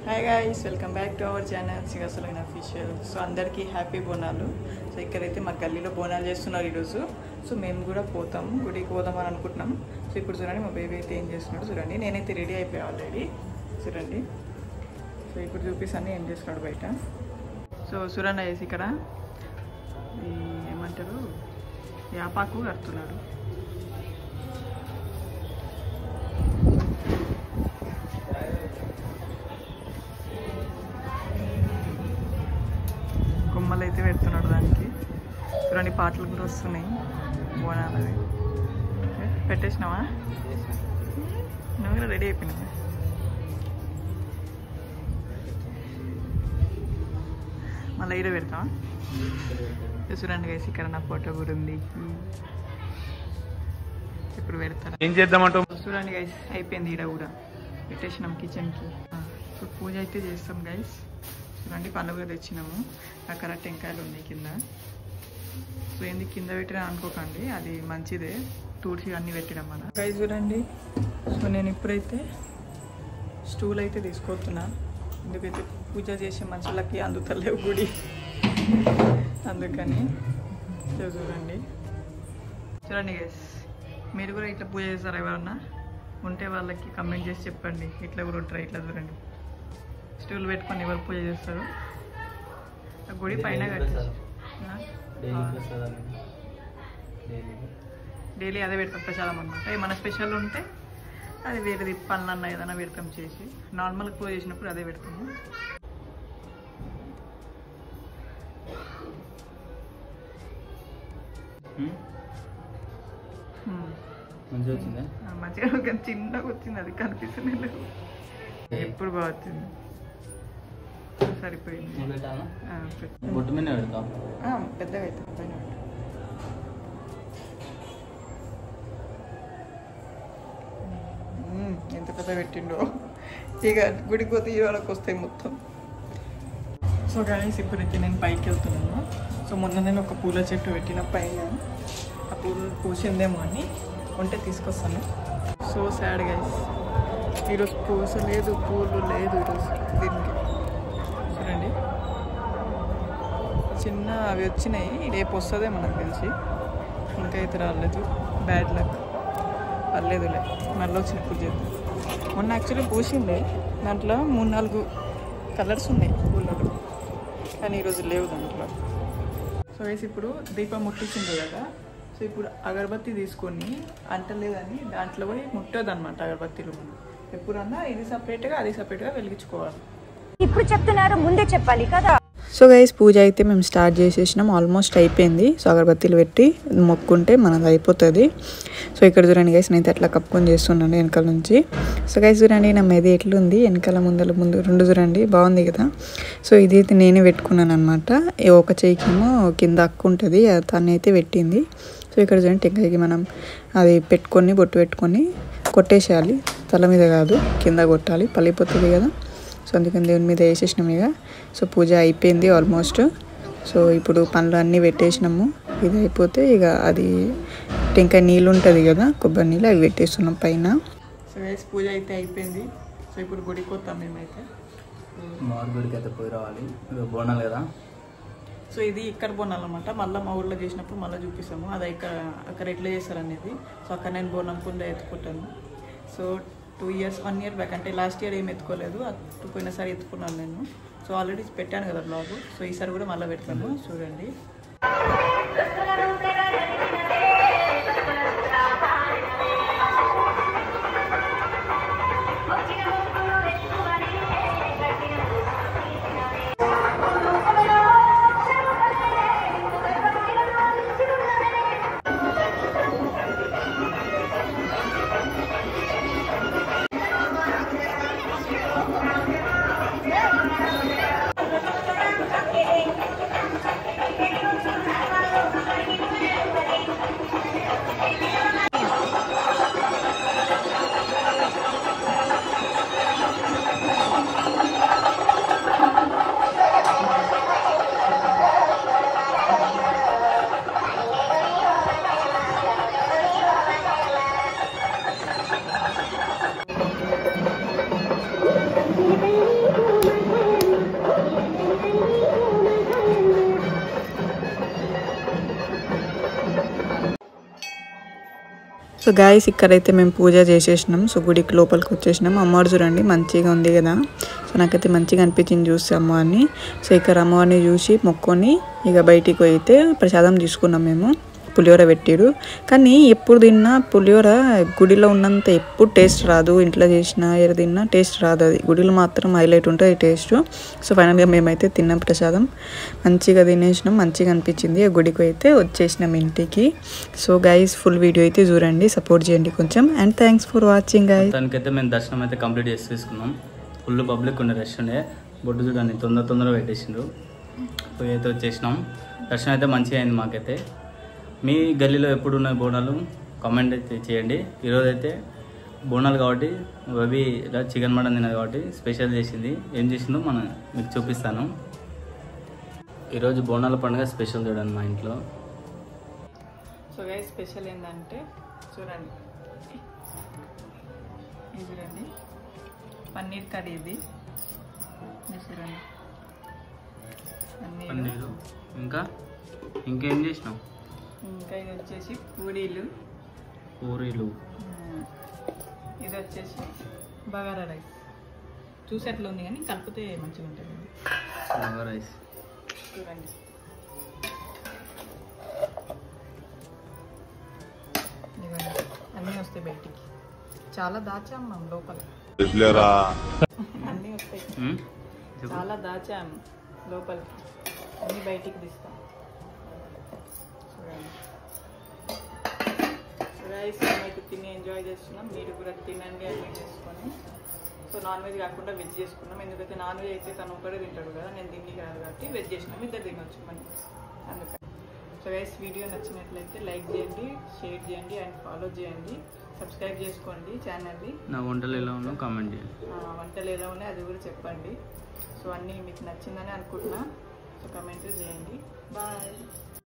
Hi guys, welcome back to our channel సింగసలైన official. So అందరికీ happy Bonalu. So ఇక్కడైతే మా గల్లీలో బోనాలు చేస్తున్నారు ఈరోజు. సో మేము కూడా పోతాము, గుడికి పోదామని అనుకుంటున్నాం. సో ఇప్పుడు చూడండి మా బేబీ అయితే ఏం చేస్తున్నాడు చూడండి. నేనైతే రెడీ అయిపోయా ఆల్రెడీ చూడండి. సో ఇప్పుడు చూపిస్తాను ఏం చేస్తున్నాడు బయట. సో చూడండి వేసి ఇక్కడ ఈ ఏమంటారు యాపాకు కడుతున్నాడు. కొమ్మలు అయితే పెడుతున్నాడు దానికి. చూడండి పాటలు కూడా వస్తున్నాయి బోనాలది. పెట్టేసినావా? నువ్వు కూడా రెడీ అయిపోయినావా? మళ్ళీ ఈడ పెడతావా? చూడండి గైస్, ఇక్కడ నా ఫోటో కూడా ఉంది. ఇప్పుడు పెడతాను. ఏం చేద్దామంటావు? చూడండి గైస్, అయిపోయింది. ఈడ కూడా పెట్టేసినాం కిచెన్కి. ఇప్పుడు పూజ అయితే చేస్తాం గైస్. చూడండి పండుగ కూడా తెచ్చినాము. అక్కడ టెంకాయలు ఉన్నాయి కింద. సో ఎందుకు కింద పెట్టినా అనుకోకండి, అది మంచిదే. తూడ్చి అన్నీ పెట్టినాం మన గైస్. చూడండి, సో నేను ఇప్పుడైతే స్టూల్ అయితే తీసుకొస్తున్నా. ఎందుకైతే పూజ చేసే మనుషులకి అందుతలేవు గుడి, అందుకని. చూడండి చూడండి గైస్, మీరు కూడా ఇట్లా పూజ చేస్తారా? ఎవరన్నా ఉంటే వాళ్ళకి కమెంట్ చేసి చెప్పండి. ఇట్లా కూడా ఉంటారు. ఇట్లా చూడండి, స్టూల్ పెట్టుకొని ఎవరు పూజ చేస్తారు? గుడి పైన డైలీ అదే పెడతాం ప్రసాదం అనమాట. ఏమైనా స్పెషల్ ఉంటే అది వేరేది పనులన్నా ఏదైనా పెడతాం చేసి. నార్మల్గా పూజ చేసినప్పుడు అదే పెడతాము. మంచిగా చిన్నగా వచ్చింది, అది కనిపిస్తుంది లేదు. ఎప్పుడు బాగా వచ్చింది, సరిపోయింది. పెద్దగా అయితే పైన ఎంత పెద్ద పెట్టిండో. ఇక గుడికి పోతే ఈ వాళ్ళకి వస్తాయి మొత్తం. సో గైస్, ఇప్పుడైతే నేను పైకి వెళ్తున్నాను. సో మొన్న నేను ఒక పూల చెట్టు పెట్టిన పైన, ఆ పూలు పూసిందేమో అని ఉంటే తీసుకొస్తాను. సో సాడ్ గైస్, ఈరోజు పూస లేదు, పూలు లేదు ఈరోజు దీనికి. చూడండి చిన్న అవి వచ్చినాయి, రేపు వస్తుందే మనకు తెలిసి. ఇంకా అయితే రాలేదు, బ్యాడ్ లక్. పర్లేదులే, మళ్ళీ వచ్చినప్పుడు చేద్దాం. మొన్న యాక్చువల్లీ పూసిందే, దాంట్లో 3-4 కలర్స్ ఉన్నాయి పూలలో, కానీ ఈరోజు లేవు దాంట్లో. సో వేసి ఇప్పుడు దీపం ముట్టించింది కదా. సో ఇప్పుడు అగరబత్తి తీసుకొని అంటలేదని దాంట్లో పోయి ముట్టదు అనమాట అగరబత్తిలో. ఎప్పుడన్నా ఇది సపరేట్గా అది సపరేట్గా వెలిగించుకోవాలి. ఇప్పుడు చెప్తున్నారు, ముందే చెప్పాలి కదా. సో గైస్, పూజ అయితే మేము స్టార్ట్ చేసేసినాం, ఆల్మోస్ట్ అయిపోయింది. సో అగరబత్తీలు పెట్టి మొక్కుంటే మనది అయిపోతుంది. సో ఇక్కడ చూడండి గైస్, నేను అట్లా కప్పుకొని చేస్తున్నాను వెనకాల నుంచి. సో గైస్ చూడండి, నా మీద ఎట్లుంది వెనకాల ముందు రెండు చూడండి, బాగుంది కదా. సో ఇది అయితే నేనే పెట్టుకున్నాను అనమాట. ఒక చేయికేమో కింద అక్కు ఉంటుంది, తను అయితే పెట్టింది. సో ఇక్కడ చూడండి, టెంకాయకి మనం అది పెట్టుకొని బొట్టు పెట్టుకొని కొట్టేసేయాలి. తల మీద కాదు, కింద కొట్టాలి, పలిపోతుంది కదా. సో అందుకని దేవుని మీద వేసేసినాం ఇక. సో పూజ అయిపోయింది ఆల్మోస్ట్. సో ఇప్పుడు పనులు అన్నీ పెట్టేసినాము. ఇది అయిపోతే ఇక అది టెంకాయ నీళ్ళు ఉంటుంది కదా, కొబ్బరి నీళ్ళు, అవి పెట్టేస్తున్నాం పైన. సో వేసి పూజ అయితే అయిపోయింది. సో ఇప్పుడు గుడికి పోతాం మేమైతే. గుడికి అయితే పోయి రావాలి, బోనాలు కదా. సో ఇది ఇక్కడ బోనాలు అనమాట. మళ్ళీ మా ఊళ్ళో చేసినప్పుడు మళ్ళీ చూపిస్తాము అది అక్కడ ఎట్లా చేస్తారు అనేది. సో అక్కడ నేను బోనం కుండ ఎత్తుకుంటాను. సో 2 years 1 year బ్యాక్, అంటే లాస్ట్ ఇయర్ ఏం ఎత్తుకోలేదు, పోయినసారి ఎత్తుకున్నాను నేను. సో ఆల్రెడీ పెట్టాను కదా బ్లాగ్. సో ఈసారి కూడా మళ్ళీ పెడతాను చూడండి. సో గాయస్ ఇక్కడైతే మేము పూజ చేసేసినాం. సో గుడికి లోపలికి వచ్చేసినాం. అమ్మవారు చూడండి మంచిగా ఉంది కదా. సో నాకైతే మంచిగా అనిపించింది చూస్తే అమ్మవారిని. సో ఇక్కడ అమ్మవారిని చూసి మొక్కొని ఇక బయటికి అయితే ప్రసాదం తీసుకున్నాం మేము. పులిహోర పెట్టారు. కానీ ఎప్పుడు తిన్నా పులిహోర గుడిలో ఉన్నంత ఎప్పుడు టేస్ట్ రాదు. ఇంట్లో చేసినా ఏది తిన్నా టేస్ట్ రాదు. అది గుడిలో మాత్రం హైలైట్ ఉంటుంది టేస్ట్. సో ఫైనల్గా మేమైతే తిన్నాం ప్రసాదం. మంచిగా తినేసినాం. మంచిగా అనిపించింది. గుడికి అయితే వచ్చేసినాం ఇంటికి. సో గైస్ ఫుల్ వీడియో అయితే చూడండి, సపోర్ట్ చేయండి కొంచెం. And thanks for watching guys. దానికైతే మేము దర్శనం అయితే కంప్లీట్ చేసి తీసుకున్నాం. ఫుల్ పబ్లిక్ ఉండే రష్ ఉండే. బొడ్డు చూడండి తొందరగా పెట్టేసిండ్రు. పోయి అయితే వచ్చేసినాం. దర్శనం అయితే మంచిగా అయింది మాకైతే. మీ గల్లీలో ఎప్పుడు ఉన్న బోనాలు కామెంట్ అయితే చేయండి. ఈరోజు అయితే బోనాలు కాబట్టి అవి ఇలా చికెన్ మటన్ తినదు కాబట్టి స్పెషల్ చేసింది. ఏం చేసిందో మనం మీకు చూపిస్తాను. ఈరోజు బోనాల పండుగ స్పెషల్ చూడండి మా ఇంట్లో. సో గైస్ స్పెషల్ ఏంటంటే చూడండి, ఇది చూడండి పన్నీర్ కర్రీ. ఇది చూడండి పన్నీరు. ఇంకేం చేసినాం? ఇంకా ఇది వచ్చేసి పూరీలు. ఇది వచ్చేసి బగారా రైస్. చూసేట్లు ఉంది కానీ కలిపితే మంచిగా ఉంటుంది. బగారా రైస్ చూడండి. అన్నీ వస్తాయి బయటికి. చాలా దాచాం మనం లోపల. అన్నీ వస్తాయి, చాలా దాచాం లోపలికి. అన్నీ బయటికి తీస్తాం. రైస్ మేమైతే తిని ఎంజాయ్ చేస్తున్నాం. మీరు కూడా తినండి అన్నీ చేసుకొని. సో నాన్ వెజ్ కాకుండా వెజ్ చేసుకున్నాం. ఎందుకంటే నాన్ వెజ్ అయితే తను ఒకటే తింటాడు కదా, నేను తిని కాదు కాబట్టి వెజ్ చేసినాం. ఇద్దరు తినొచ్చు మనం అందుకని. సో గైస్ వీడియో నచ్చినట్లయితే లైక్ చేయండి, షేర్ చేయండి అండ్ ఫాలో చేయండి. సబ్స్క్రైబ్ చేసుకోండి ఛానల్ని. నా వంటలు ఎలా ఉన్నా కామెంట్ చేయండి. వంటలు ఎలా ఉన్నాయి అది కూడా చెప్పండి. సో అన్నీ మీకు నచ్చిందని అనుకుంటున్నా. సో కామెంట్ చేయండి. బాయ్.